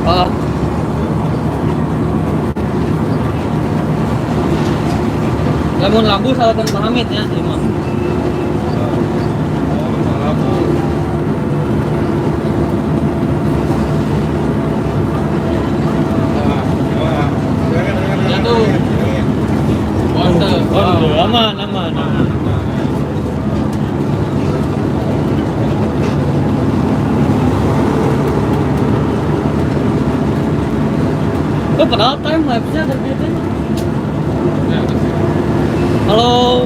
Oh. Lamun labu salapan pahamit ya, lima. Jatuh. Aman. Itu padahal time lapse-nya terbiasa. Halo.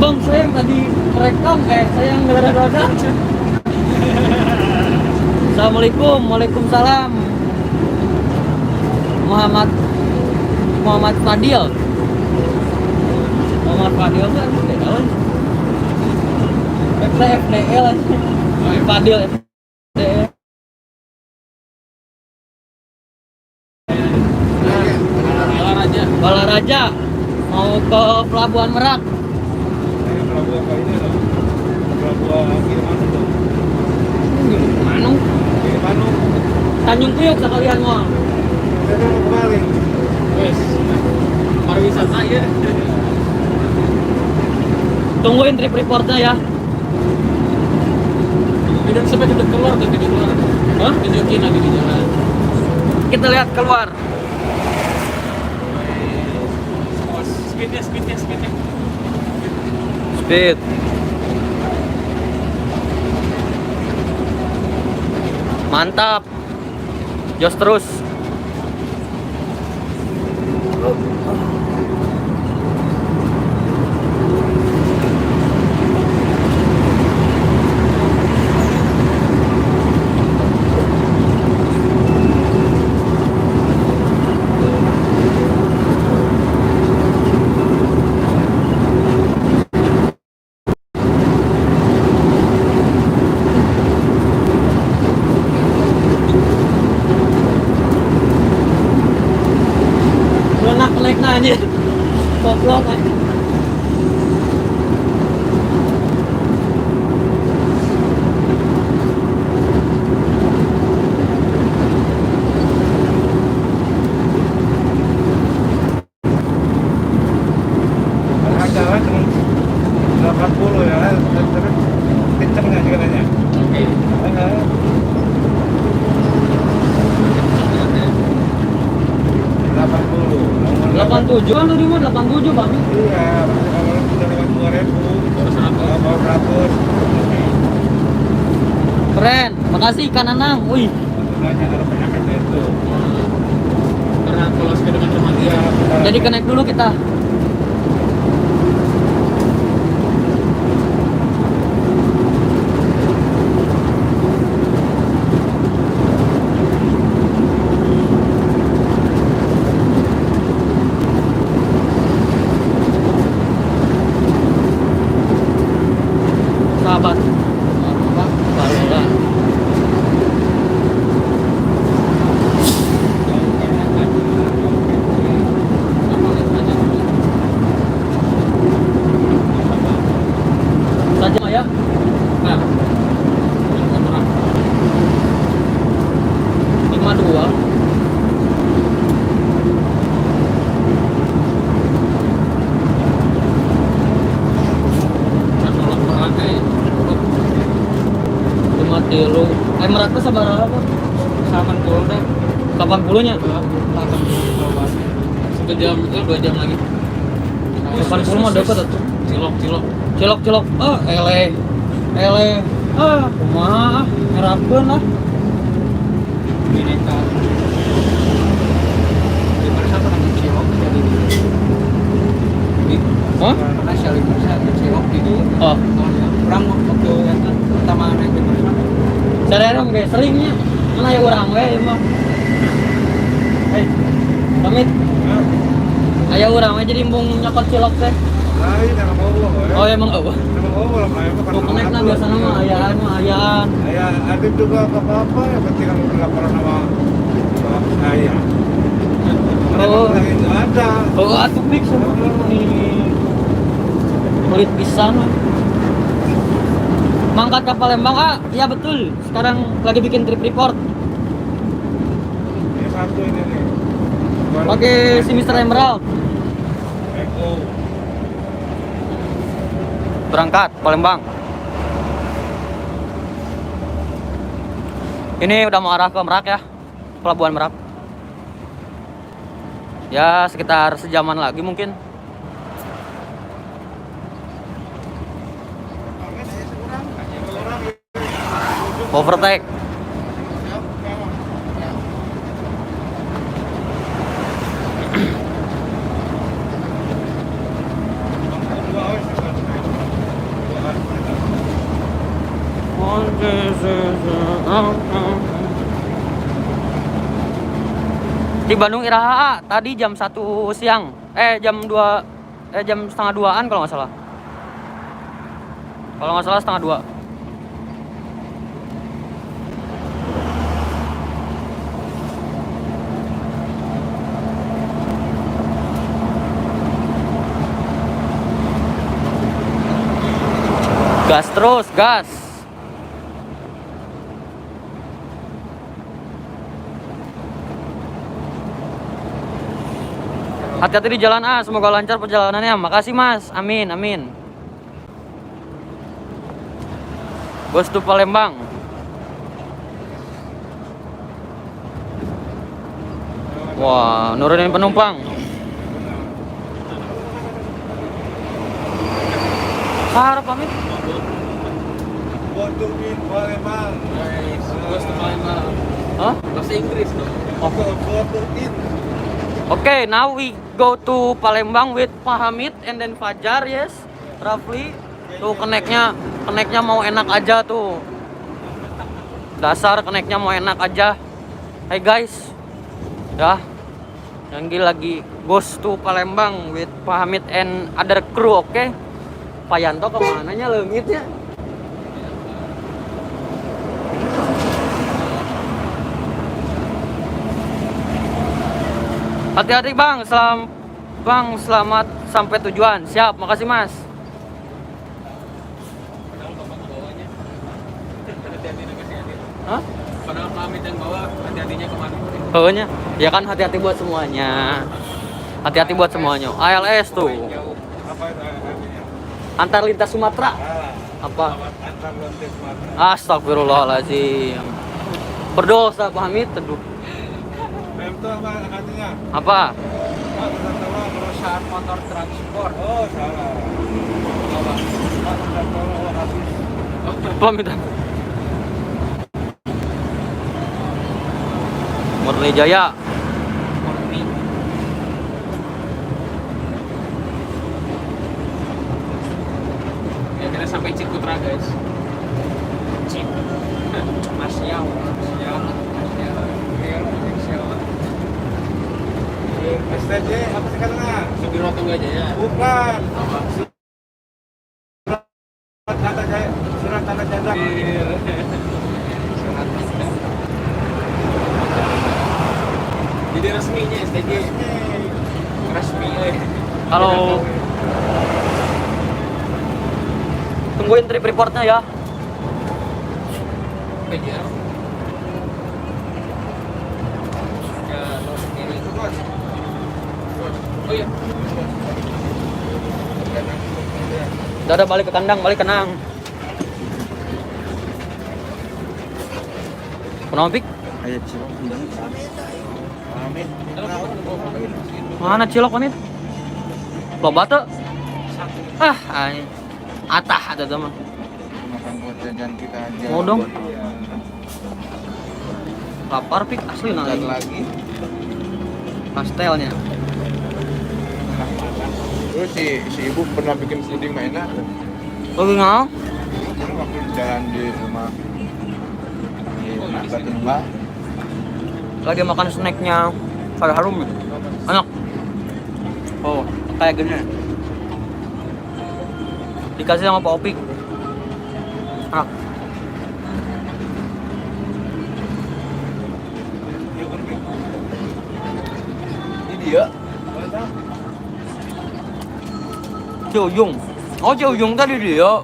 Bang, saya yang tadi merekam, saya yang ngerada-rada. Assalamualaikum, waalaikumsalam. Muhammad Fadil. Muhammad Fadil tuh aku tidak tahu. FDL aja. Fadil FDL. Balaraja mau ke Pelabuhan Merak. Pelabuhan apa ini loh? Pelabuhan Gilimanuk tuh. Gilimanuk. Tanjung Priok sekalian mau. Saya mau kembali. Wes. Pariwisata ya. Tungguin trip reportnya ya. Tidak sampai kita keluar tapi di luar. Hah? Tunjukin lagi di jalan. Kita lihat keluar. Speednya. Speed. Mantap. Jos terus. Naik aja. Goblok aja. Jalan cuma 80 ya, tapi kenceng nggak jalannya? Oke. 87 kan tadi mah 87 Bang. Iya, kalau udah lewat 2000, baru 100. Keren. Makasih ikan anang. Wih. Banyak ada penyakitnya itu. Karena kalau sepeda dengan remaja. Jadi connect dulu kita. Sahabat. Barulah. Saja ya. Nah. 52. Lu Merak tuh sabar apa? 80 deh. 80-nya. 1 jam itu 2 jam lagi. 80 mah dekat atuh. Cilok. Oh, ele. Kumaha ngerapkeun lah. Bineka. Di mana satu nama cilok jadi. Hah? Karena saling cilok di Oh, orang waktu yang pertama naik di mana? sareng ge seringnya. Mana ya urang we ieu mah. Hei. Pamit. Aya urang we jadi embung nyokot cilok teh. Lain yang mau Oh, emang eueuh. Emang lah, kayak Tuh connect biasana mah ayaan. Ya, ada juga apa-apa yang penting kamu laporan sama saya. Oh. Lagi nggak ada. Oh, atuh fix ini. Kulit pisan. Mangkat ke Palembang, ah? Iya betul. Sekarang lagi bikin trip report. Ini satu ini nih. Pakai si Mr. Emerald. Eko. Berangkat Palembang. Ini udah mau arah ke Merak ya, Pelabuhan Merak. Ya sekitar sejaman lagi mungkin. Overtake. Di Bandung Iraha tadi jam 1 siang. Jam setengah 2-an kalau nggak salah. Kalau nggak salah setengah 2. Gas terus, gas. Hati-hati di jalan, semoga lancar perjalanannya. Makasih Mas, amin, amin. Bos to Palembang. Wah, nurunin penumpang. Harap pamit. Botumin Palembang. Bos to Palembang. Hah? Bahasa Inggris dong. Botumin. Okay, now we go to Palembang with Pahamid and then Fajar, yes, roughly. Tuh keneknya mau enak aja tuh. Dasar keneknya mau enak aja. Hey guys, ya, Yanggi lagi goes to Palembang with Pahamid and other crew, oke? Okay? Pak Yanto kemananya leungitnya? Hati-hati bang, selamat sampai tujuan. Siap, makasih mas. Hah? Padahal pamit yang bawa, hati-hatinya kemana? Bawanya? Ya kan hati-hati buat semuanya. Hati-hati buat semuanya. ALS tuh. Apa itu artinya? Antar lintas Sumatera. Apa? Antar lontes Sumatera. Astagfirullahaladzim. Berdosa Pak Hamid, teduh. Itu apa artinya? Apa? Perusahaan motor transport. Oh, salah. Habis. Pamit. Murni Jaya. Ya kita sampai Ciputra guys. Cip. Masyau. STJ apa sih katanya? Subiroto aja ya. Bukan. Surat tanda janda. Jadi resminya STJ. Resmi. Halo. Tungguin trip reportnya ya. PJR. Ya, lo sendiri. Oh iya. Udah balik ke kandang, balik kenang. Kenapa pik? Ayo cilok. Amin. Mana cilok ini? Loba tuh. Atah ada teman. Makan buat jajan kita aja. Mau dong. Lapar pik asli Dan nang lagi. pastelnya. Terus si ibu pernah bikin puding mainan. Lagi ngau? Waktu jalan di rumah Batin Mbak. Lagi makan snacknya kayak harum ya. Enak. Oh, kayak gini. Dikasih sama Pak Opik. Enak. Ini dia. Ciujung. Oh, Ciujung tadi dia.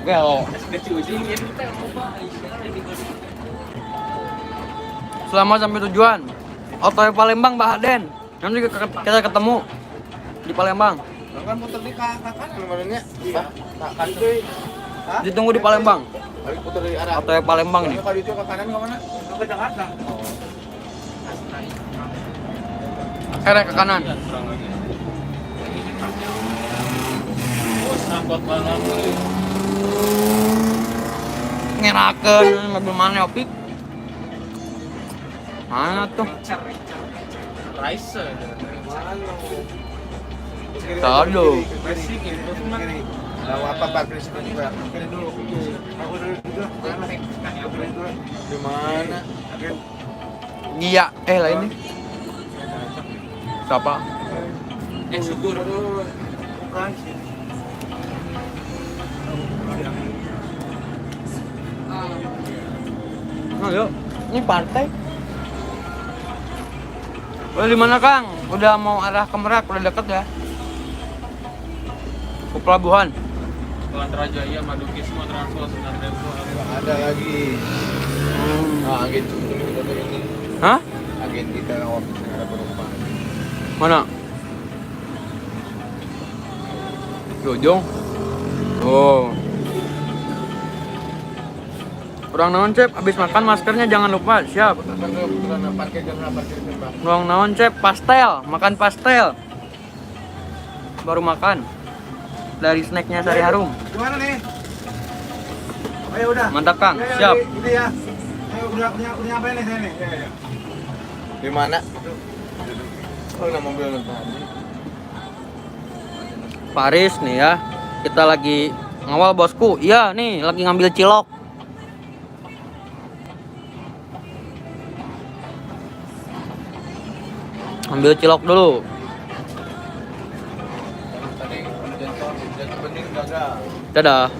Gelo. Selamat sampai tujuan. OTW Palembang, Mbak Aden. Nanti kita ketemu di Palembang. Kan muter di kanan kemarinnya. Iya. Kan itu. Hah? Ditunggu di Palembang. Balik putar di arah. OTW Palembang nih. Kalau itu ke kanan ke mana? Ke Jakarta. Akhirnya ke kanan. Oh, sabot banget. Ngerakeun mobil mana opik? Mana tuh? Rice. Tado. Tahu apa parkir situ juga? Kiri dulu. Aku dulu juga. Di mana? Iya, lain nih. Siapa? Syukur. Bukan sih. Oh, yuk. Ini partai. Oh, di mana, Kang? Udah mau arah ke Merak, udah deket ya? Ke pelabuhan. Bantarajaya, Madukismo, Transwas, 9.000. Ada lagi. Nah, agen kita ini. Hah? Agen kita waktu ada penumpang. Mana? Jojong. Oh. Kurang naon, Cep? Abis makan maskernya jangan lupa. Siap. Parkir gerbang. Kurang naon, Cep? Pastel. Makan pastel. Baru makan. Dari snacknya Sari Harum. Gimana nih? Ayo udah. Mantap, Kang. Ayo, Siap. Ini ya. Ayo udah punya apa nih saya nih? Ya. Di mana? Oh, nama mobil tadi. Paris nih ya. Kita lagi ngawal bosku. Iya nih, lagi ngambil cilok. Ambil cilok dulu. Tadi hujan bening gagal. Dadah.